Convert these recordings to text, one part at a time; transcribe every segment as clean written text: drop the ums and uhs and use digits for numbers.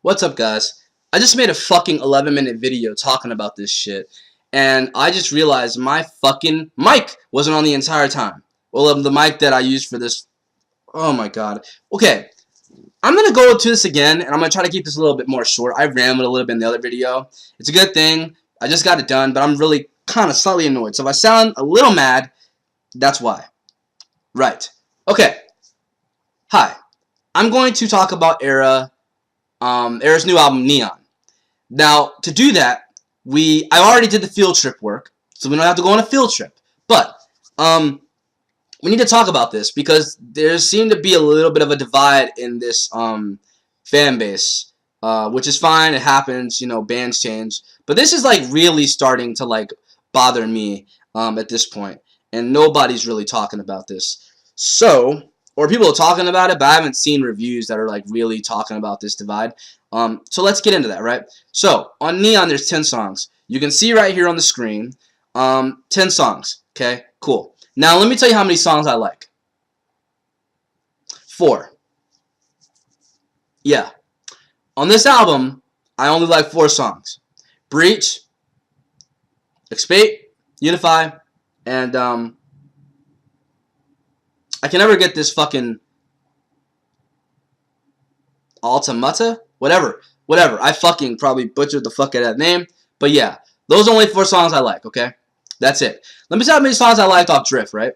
What's up, guys? I just made a fucking 11-minute video talking about this shit, and I just realized my fucking mic wasn't on the entire time. Well, the mic that I used for this. Oh my god. Okay, I'm gonna go to this again, and I'm gonna try to keep this a little bit more short. I rambled a little bit in the other video. It's a good thing. I just got it done, but I'm really kind of slightly annoyed. So if I sound a little mad, that's why. Right. Okay. Hi. I'm going to talk about Erra's new album, Neon. Now, to do that, I already did the field trip work, so we don't have to go on a field trip. But, we need to talk about this, because there seemed to be a little bit of a divide in this, fan base, which is fine, it happens, you know, bands change. But this is, like, really starting to, like, bother me, at this point, and nobody's really talking about this. So, or people are talking about it, but I haven't seen reviews that are like really talking about this divide. So let's get into that, right? So on Neon, there's 10 songs. You can see right here on the screen, 10 songs. Okay, cool. Now let me tell you how many songs I like. 4. Yeah. On this album, I only like 4 songs: Breach, Expiate, Unify, and I can never get this fucking Altamata? Whatever. I fucking probably butchered the fuck out of that name. But yeah, those are only 4 songs I like, okay? That's it. Let me tell you how many songs I liked off Drift, right?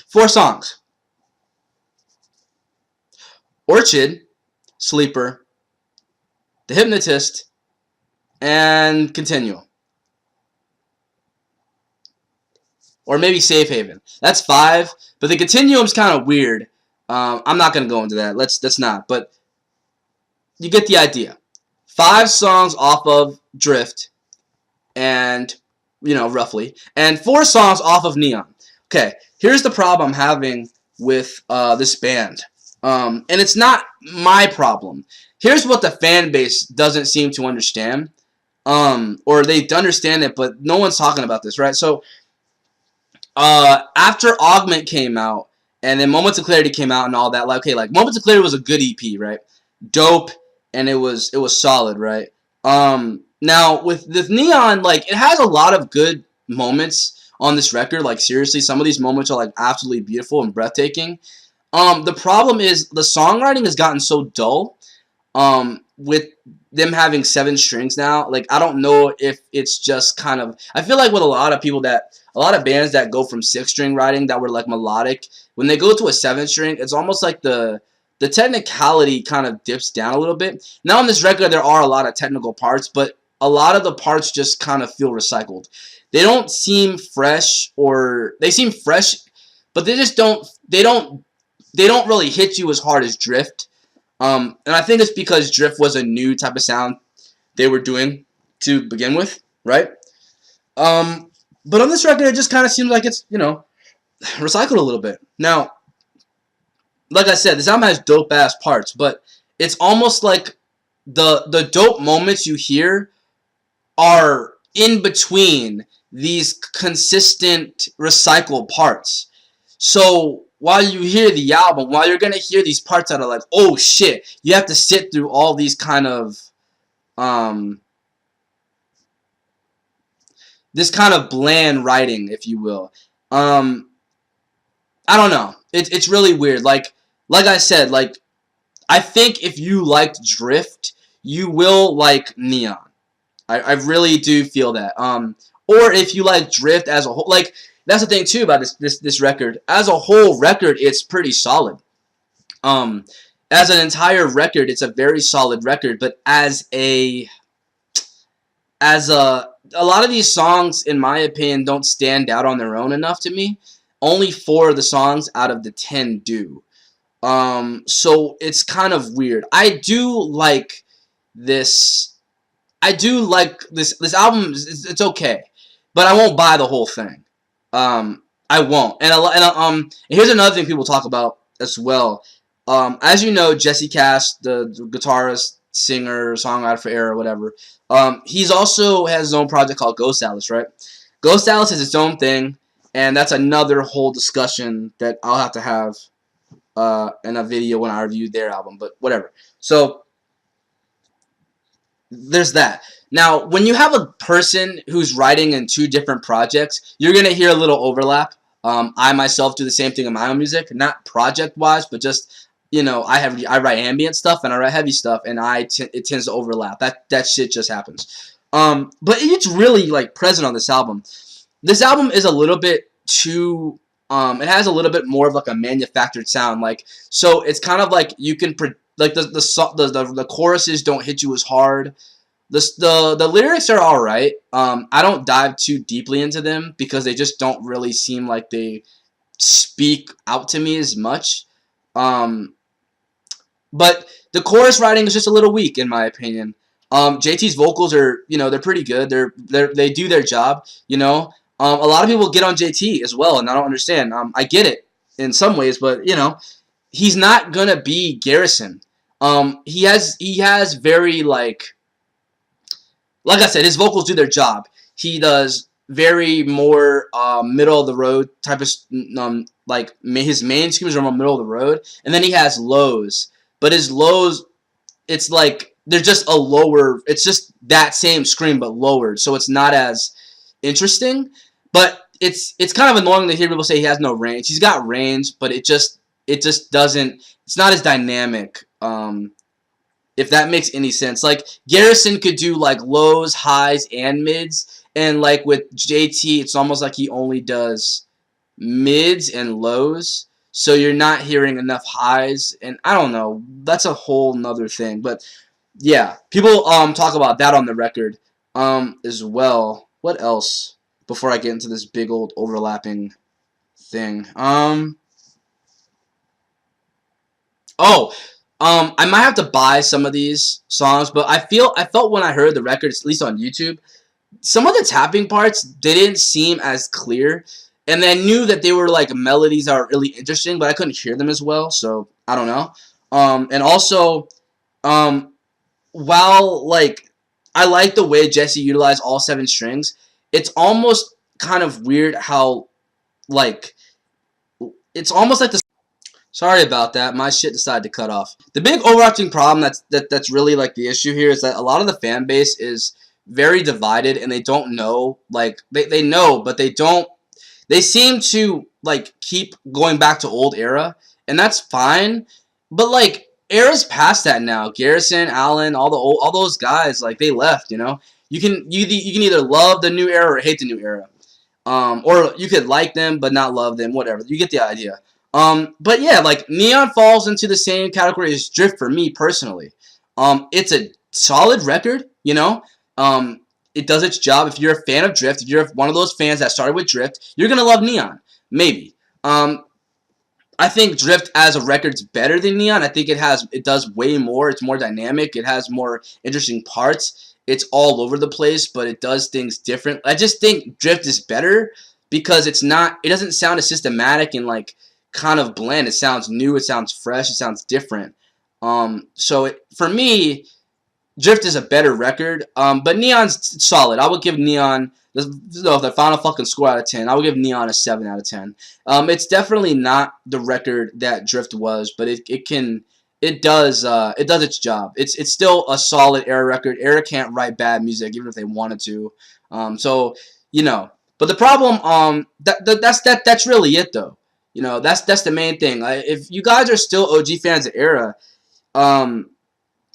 4 songs. Orchid, Sleeper, The Hypnotist, and Continual. Or maybe Safe Haven. That's 5, but the Continuum's kind of weird. I'm not gonna go into that. Let's not. But you get the idea. 5 songs off of Drift, and roughly, and 4 songs off of Neon. Okay, here's the problem I'm having with this band, and it's not my problem. Here's what the fan base doesn't seem to understand, or they understand it, but no one's talking about this, right? So. After Augment came out, and then Moments of Clarity came out and all that, like, okay, like, Moments of Clarity was a good EP, right? Dope, and it was solid, right? Now, with Neon, like, it has a lot of good moments on this record, like, seriously, some of these moments are, like, absolutely beautiful and breathtaking. The problem is, the songwriting has gotten so dull, with them having 7 strings now. Like, I don't know if it's just kind of, I feel like with a lot of bands that go from 6-string writing that were like melodic, when they go to a 7-string, it's almost like the technicality kind of dips down a little bit. Now on this record there are a lot of technical parts, but a lot of the parts just kind of feel recycled. They don't seem fresh, or they seem fresh, but they just don't really hit you as hard as Drift. And I think it's because Drift was a new type of sound they were doing to begin with, right? But on this record, it just kind of seems like it's, recycled a little bit. Now, like I said, this album has dope-ass parts, but it's almost like the dope moments you hear are in between these consistent recycled parts. So while you hear the album, while you're going to hear these parts that are like, oh shit, you have to sit through all these kind of, this kind of bland writing, if you will. I don't know. It's really weird. Like I said, like, I think if you liked Drift, you will like Neon. I really do feel that. Or if you like Drift as a whole, like, that's the thing too about this record. As a whole record, it's pretty solid. As an entire record, it's a very solid record. But as a lot of these songs, in my opinion, don't stand out on their own enough to me. Only 4 of the songs out of the 10 do. So it's kind of weird. I do like this. This album. It's okay, but I won't buy the whole thing. I won't. And here's another thing people talk about as well. As you know, Jesse Cass, the guitarist, singer, songwriter for Erra, whatever. He's also has his own project called Ghost Alice, right? Ghost Alice is its own thing, and that's another whole discussion that I'll have to have in a video when I reviewed their album, but whatever. So there's that. Now, when you have a person who's writing in two different projects, you're going to hear a little overlap. I myself do the same thing in my own music, not project-wise, but just, I write ambient stuff and I write heavy stuff, and it tends to overlap. That shit just happens. But it's really, like, present on this album. This album is a little bit too... it has a little bit more of, like, a manufactured sound. Like, so it's kind of like you can... like, the choruses don't hit you as hard. The lyrics are alright. I don't dive too deeply into them because they just don't really seem like they speak out to me as much. But the chorus writing is just a little weak in my opinion. JT's vocals are, they're pretty good. They do their job, a lot of people get on JT as well, and I don't understand. I get it in some ways, but, he's not gonna be Garrison. He has very, like I said, his vocals do their job. He does very more middle of the road type of like his main screams are more middle of the road, and then he has lows. But his lows, it's like they're just a lower. It's just that same scream but lowered, so it's not as interesting. But it's kind of annoying to hear people say he has no range. He's got range, but it just doesn't. It's not as dynamic. If that makes any sense. Like, Garrison could do, like, lows, highs, and mids. And, like, with JT, it's almost like he only does mids and lows. So you're not hearing enough highs. And I don't know. That's a whole nother thing. But, yeah. People talk about that on the record as well. What else? Before I get into this big old overlapping thing. I might have to buy some of these songs, but I felt when I heard the records, at least on YouTube, some of the tapping parts didn't seem as clear, and I knew that they were like melodies that are really interesting, but I couldn't hear them as well, so I don't know. And also, while like I like the way Jesse utilized all 7 strings, it's almost kind of weird how like it's almost like the... Sorry about that. My shit decided to cut off. The big overarching problem that's really like the issue here is that a lot of the fan base is very divided, and they don't know. Like they know, but they don't. They seem to like keep going back to old Erra, and that's fine. But like Erra's past that now. Garrison, Allen, all those guys, like they left. You can either love the new Erra or hate the new Erra. Or you could like them but not love them. Whatever. You get the idea. But yeah, like Neon falls into the same category as Drift for me personally. It's a solid record, it does its job. If you're a fan of Drift, if you're one of those fans that started with Drift, you're gonna love Neon, maybe. I think Drift as a record's better than Neon. I think it does way more. It's more dynamic. It has more interesting parts. It's all over the place, but it does things different. I just think Drift is better because it doesn't sound as systematic and like kind of bland. It sounds new, it sounds fresh, it sounds different. For me, Drift is a better record, but Neon's solid. I would give Neon the final fucking score out of 10. I would give Neon a 7 out of 10. It's definitely not the record that Drift was, but it does its job. It's still a solid Erra record. Erra can't write bad music even if they wanted to. But the problem that's really it though. That's the main thing. If you guys are still OG fans of Erra,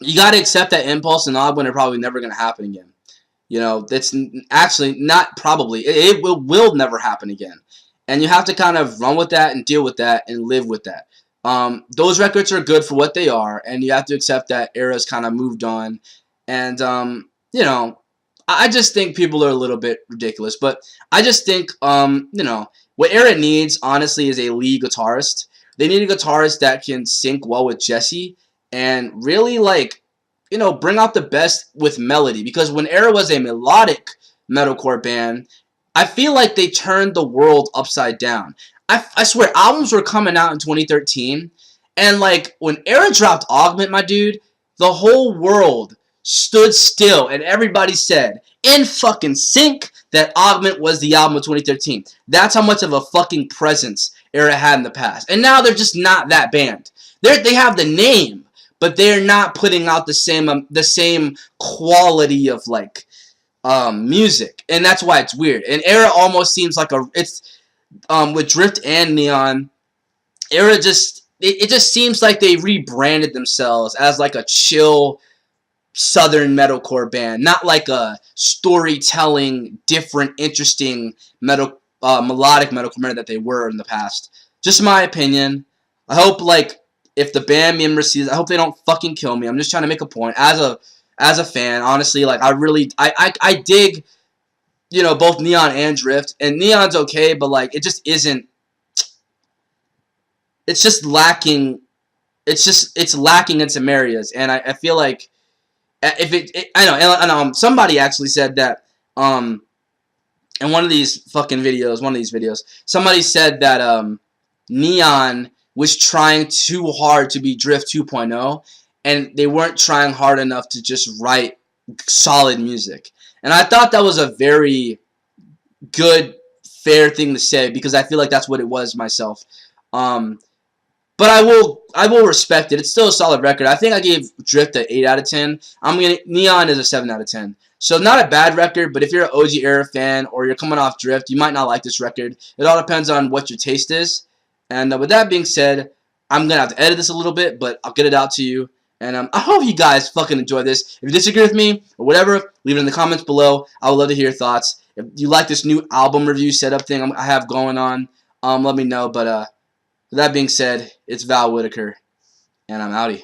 you got to accept that Impulse and Odd One are probably never going to happen again. That's actually not probably. It will never happen again. And you have to kind of run with that and deal with that and live with that. Those records are good for what they are, and you have to accept that Erra's kind of moved on. And, I just think people are a little bit ridiculous. But I just think, what Erra needs, honestly, is a lead guitarist. They need a guitarist that can sync well with Jesse and really, bring out the best with melody. Because when Erra was a melodic metalcore band, I feel like they turned the world upside down. I swear, albums were coming out in 2013, and, when Erra dropped Augment, my dude, the whole world stood still, and everybody said, in fucking sync, that Augment was the album of 2013. That's how much of a fucking presence Erra had in the past. And now they're just not that band. They have the name, but they're not putting out the same quality of like music, and that's why it's weird. And Erra almost seems like it's with Drift and Neon. Erra just it just seems like they rebranded themselves as like a chill southern metalcore band, not like a storytelling, different, interesting melodic metalcore band that they were in the past. Just my opinion. I hope like if the band members see this, I hope they don't fucking kill me. I'm just trying to make a point as a fan. Honestly, like I dig both Neon and Drift, and Neon's okay, but like it just isn't. It's just lacking. It's lacking in some areas, and I feel like if I know, and somebody actually said that in one of these videos, somebody said that Neon was trying too hard to be Drift 2.0, and they weren't trying hard enough to just write solid music. And I thought that was a very good, fair thing to say, because I feel like that's what it was myself. But I will respect it. It's still a solid record. I think I gave Drift an 8 out of 10. Neon is a 7 out of 10. So not a bad record, but if you're an OG Erra fan or you're coming off Drift, you might not like this record. It all depends on what your taste is. And with that being said, I'm going to have to edit this a little bit, but I'll get it out to you. And I hope you guys fucking enjoy this. If you disagree with me or whatever, leave it in the comments below. I would love to hear your thoughts. If you like this new album review setup thing I have going on, let me know. But with that being said, it's Whitaker, and I'm outie.